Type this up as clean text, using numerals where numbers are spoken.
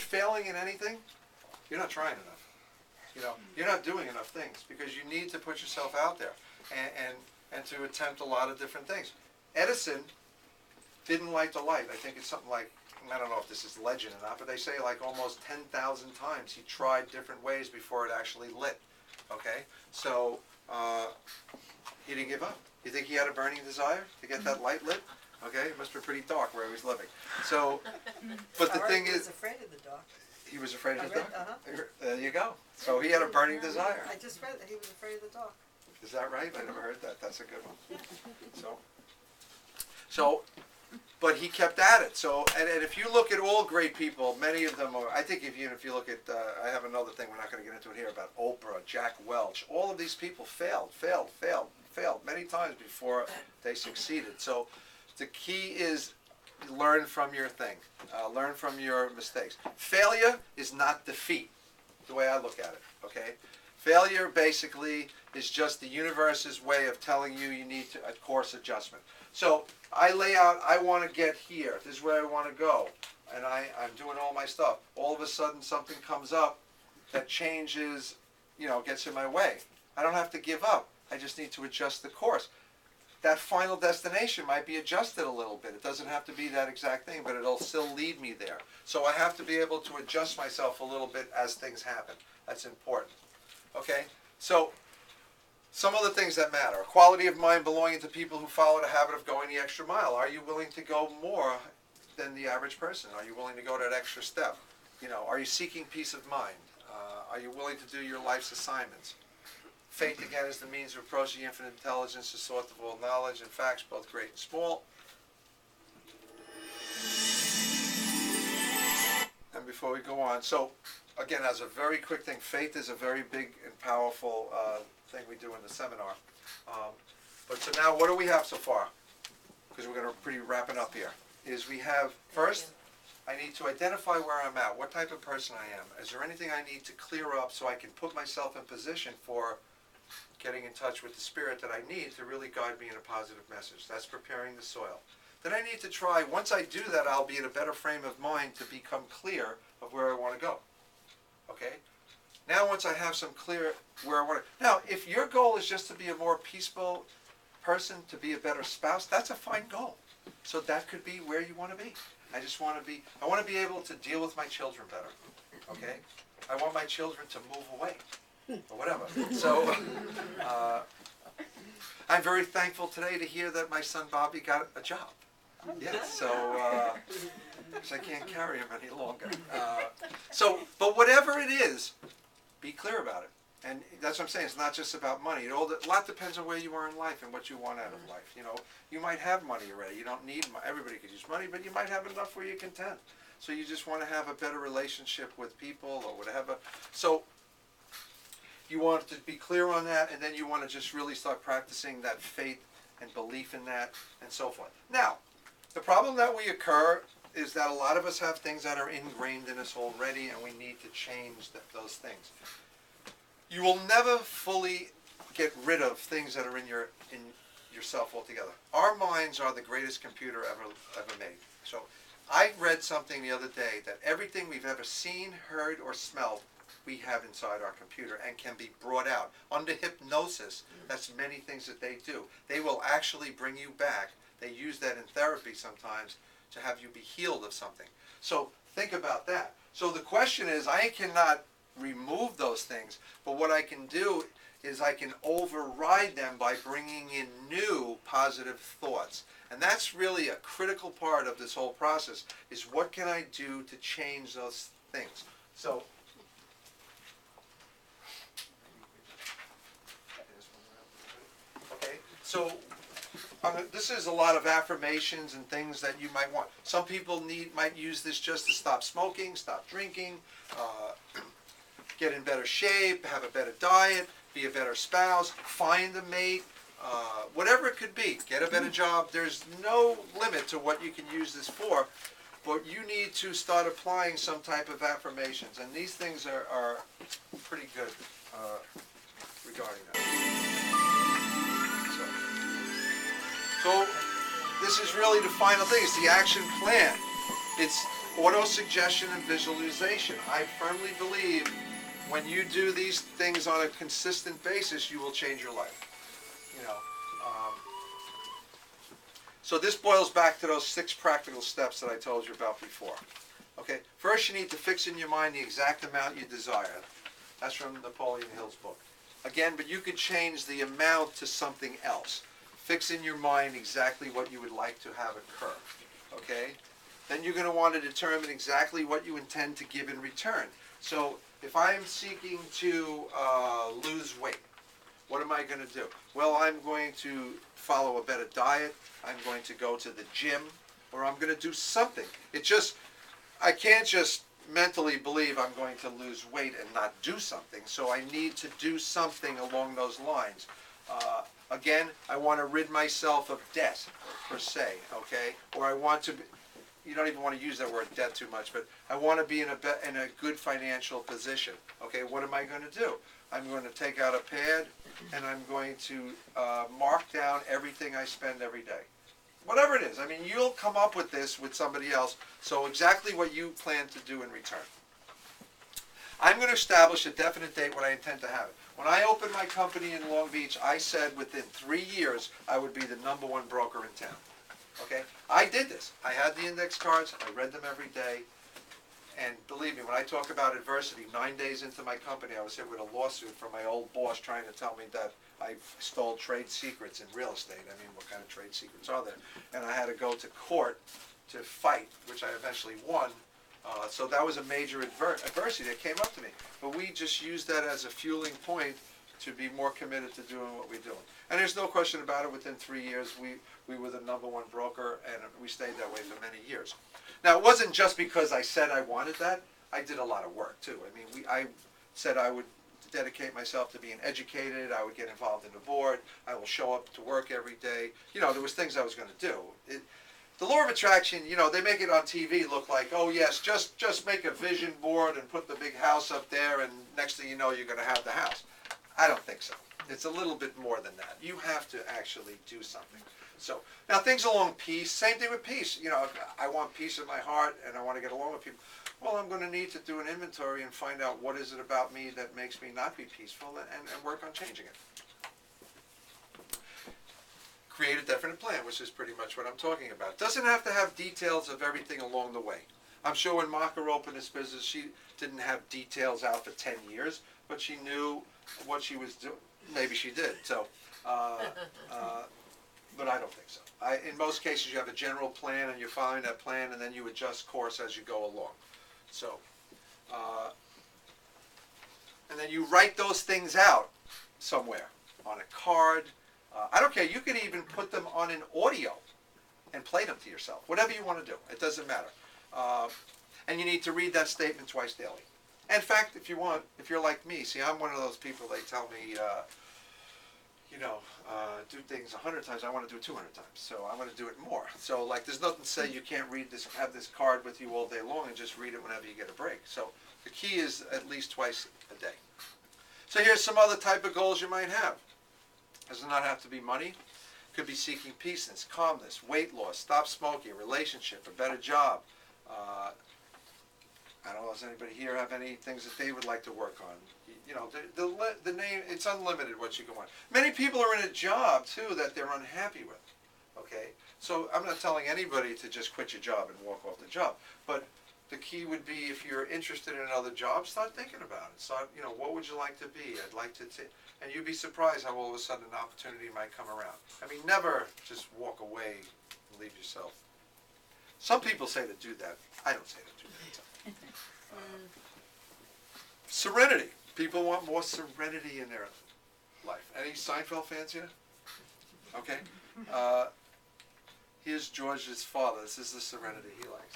failing in anything, you're not trying enough. You know, you're not doing enough things because you need to put yourself out there and to attempt a lot of different things. Edison didn't light the light. I think it's something like, I don't know if this is legend or not, but they say like almost 10,000 times he tried different ways before it actually lit. Okay? So he didn't give up. You think he had a burning desire to get that light lit? Okay? It must be pretty dark where he was living. So, but the thing is... He was afraid of the dark. He was afraid of the dark? Uh-huh. There you go. So he had a burning desire. I just read that he was afraid of the dark. Is that right? I never heard that. That's a good one. So, but he kept at it. So, and if you look at all great people, many of them are, I think if you look at, I have another thing, we're not going to get into it here, about Oprah, Jack Welch, all of these people failed many times before they succeeded. So the key is learn from your thing. Learn from your mistakes. Failure is not defeat, the way I look at it, okay? Failure basically is just the universe's way of telling you need a course adjustment. So I lay out, I want to get here. This is where I want to go. And I'm doing all my stuff. All of a sudden something comes up that changes, gets in my way. I don't have to give up. I just need to adjust the course. That final destination might be adjusted a little bit. It doesn't have to be that exact thing, but it'll still lead me there. So I have to be able to adjust myself a little bit as things happen. That's important. Okay? So some of the things that matter. A quality of mind belonging to people who follow the habit of going the extra mile. Are you willing to go more than the average person? Are you willing to go that extra step? Are you seeking peace of mind? Are you willing to do your life's assignments? Faith, again, is the means of approaching infinite intelligence, the source of all knowledge and facts, both great and small. And before we go on, so again, as a very quick thing, faith is a very big and powerful thing we do in the seminar. But so now, what do we have so far? Because we're going to pretty wrap it up here. Is we have, first, I need to identify where I'm at, what type of person I am. Is there anything I need to clear up so I can put myself in position for getting in touch with the spirit that I need to really guide me in a positive message? That's preparing the soil. Then I need to try, once I do that, I'll be in a better frame of mind to become clear of where I want to go. Okay? Now once I have some clear where I want to... Now, if your goal is just to be a more peaceful person, to be a better spouse, that's a fine goal. So that could be where you want to be. I want to be able to deal with my children better. Okay? I want my children to move away. Or whatever. So, I'm very thankful today to hear that my son Bobby got a job. Yes, so, because I can't carry him any longer. But whatever it is, be clear about it. And that's what I'm saying, it's not just about money. A lot depends on where you are in life and what you want out of life. You might have money already. You don't need money. Everybody could use money, but you might have enough where you're content. So you just want to have a better relationship with people or whatever. So, you want to be clear on that, and then you want to just really start practicing that faith and belief in that, and so forth. Now, the problem that we occur is that a lot of us have things that are ingrained in us already, and we need to change those things. You will never fully get rid of things that are in yourself altogether. Our minds are the greatest computer ever made. So, I read something the other day that everything we've ever seen, heard, or smelled we have inside our computer and can be brought out. Under hypnosis, that's many things that they do. They will actually bring you back. They use that in therapy sometimes to have you be healed of something. So think about that. So the question is, I cannot remove those things, but what I can do is I can override them by bringing in new positive thoughts. And that's really a critical part of this whole process, is what can I do to change those things. So So this is a lot of affirmations and things that you might want. Some people might use this just to stop smoking, stop drinking, get in better shape, have a better diet, be a better spouse, find a mate, whatever it could be. Get a better job. There's no limit to what you can use this for, but you need to start applying some type of affirmations, and these things are pretty good regarding that. So this is really the final thing. It's the action plan. It's Auto-suggestion and visualization. I firmly believe when you do these things on a consistent basis, you will change your life. You know, so this boils back to those 6 practical steps that I told you about before. Okay, first you need to fix in your mind the exact amount you desire. That's from Napoleon Hill's book. Again, but you could change the amount to something else. Fix in your mind exactly what you would like to have occur. Okay? Then you're going to want to determine exactly what you intend to give in return. So if I'm seeking to lose weight, what am I going to do? Well, I'm going to follow a better diet. I'm going to go to the gym, or I'm going to do something. I can't just mentally believe I'm going to lose weight and not do something. So I need to do something along those lines. Again, I want to rid myself of debt, per se, okay? Or I want to, you don't even want to use that word debt too much, but I want to be in a good financial position. Okay, what am I going to do? I'm going to take out a pad and I'm going to mark down everything I spend every day. Whatever it is. I mean, you'll come up with this with somebody else, so exactly what you plan to do in return. I'm going to establish a definite date when I intend to have it. When I opened my company in Long Beach, I said within 3 years I would be the #1 broker in town. Okay? I did this. I had the index cards. I read them every day. And believe me, when I talk about adversity, 9 days into my company, I was hit with a lawsuit from my old boss trying to tell me that I stole trade secrets in real estate. I mean, what kind of trade secrets are there? And I had to go to court to fight, which I eventually won. So that was a major adversity that came up to me. But we just used that as a fueling point to be more committed to doing what we're doing. And there's no question about it, within 3 years, we were the #1 broker, and we stayed that way for many years. Now, it wasn't just because I said I wanted that. I did a lot of work, too. I mean, I said I would dedicate myself to being educated. I would get involved in the board. I will show up to work every day. You know, there was things I was going to do. The law of attraction, you know, they make it on TV look like, oh, yes, just make a vision board and put the big house up there, and next thing you know, you're going to have the house. I don't think so. It's a little bit more than that. You have to actually do something. So, now things along peace, same thing with peace. You know, if I want peace in my heart and I want to get along with people. Well, I'm going to need to do an inventory and find out what is it about me that makes me not be peaceful, and work on changing it. Create a definite plan, which is pretty much what I'm talking about. Doesn't have to have details of everything along the way. I'm sure when Maca opened this business, she didn't have details out for 10 years, but she knew what she was doing. Maybe she did. So, but I don't think so. In most cases, you have a general plan, and you're following that plan, and then you adjust course as you go along. So, and then you write those things out somewhere, on a card. I don't care. You can even put them on an audio and play them to yourself. Whatever you want to do. It doesn't matter. And you need to read that statement twice daily. In fact, if you want, if you're like me, see, I'm one of those people, they tell me, do things 100 times, I want to do it 200 times. So I'm going to do it more. So, like, there's nothing to say you can't read this, have this card with you all day long and just read it whenever you get a break. So the key is at least twice a day. So here's some other type of goals you might have. Does not have to be money. Could be seeking peace, calmness, weight loss, stop smoking, a relationship, a better job. I don't know, does anybody here have any things that they would like to work on? You know, the name, it's unlimited what you can want. Many people are in a job, too, that they're unhappy with, okay? So I'm not telling anybody to just quit your job and walk off the job. But the key would be, if you're interested in another job, start thinking about it. Start, what would you like to be? I'd like to and you'd be surprised how all of a sudden an opportunity might come around. I mean, never just walk away and leave yourself. Some people say to do that. I don't say to do that. Serenity. People want more serenity in their life. Any Seinfeld fans here? Okay. Here's George's father. This is the serenity he likes.